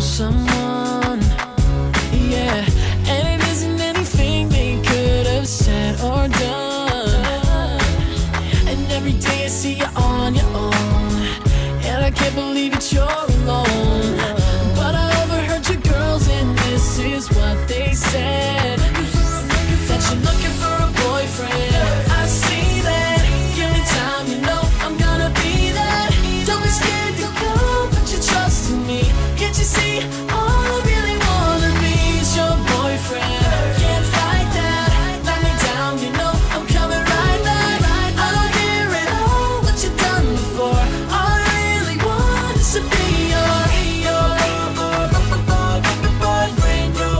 lose someone, yeah, and it isn't anything they could have said or done. And every day I see you on your own, and I can't believe that you're alone. But I overheard your girls, and this is what they said: that you're looking for a boyfriend. I see that. Give me time, you know I'm gonna be that. Don't be scared to go, put your trust in me. Can't you see? All I really wanna be is your boyfriend. Can't fight that. Knock me down, you know I'm coming right back. I don't care at all what you've done before. All I really want is to be your boyfriend, your boyfriend, your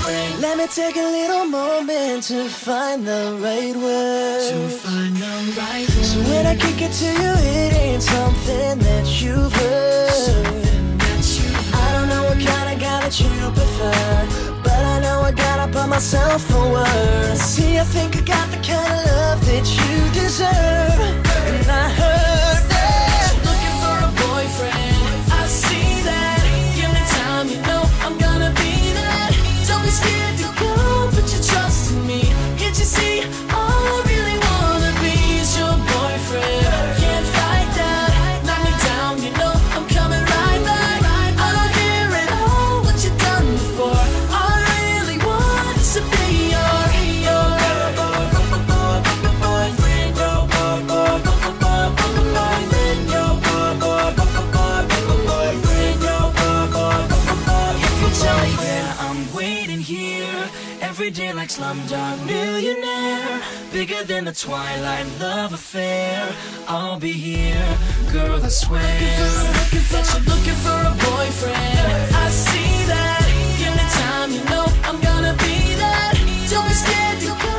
boyfriend. Let me take a little moment to find the right word. So when I kick it to you, it ain't something that you've heard. I don't know what kind of guy that you prefer, but I know I gotta put myself forward. See, I think I got the kind of love that you deserve. And I heard that you're looking for a boyfriend. I see that. Give me time, you know I'm gonna be that. Don't be scared to go, put your trust in me. Can't you see? All I really wanna be is your boyfriend. Can't fight that. Knock me down, you know I'm coming right back. I don't care at all what you've done before. All I really want is to be your boyfriend, your boyfriend, your boyfriend, your boyfriend. If you tell me where, I'm waiting here. Every day like Slumdog Millionaire. Bigger than the Twilight love affair. I'll be here, girl, I swear. That you're looking for a boyfriend. I see that. Give me time, you know I'm gonna be that. Don't be scared to go,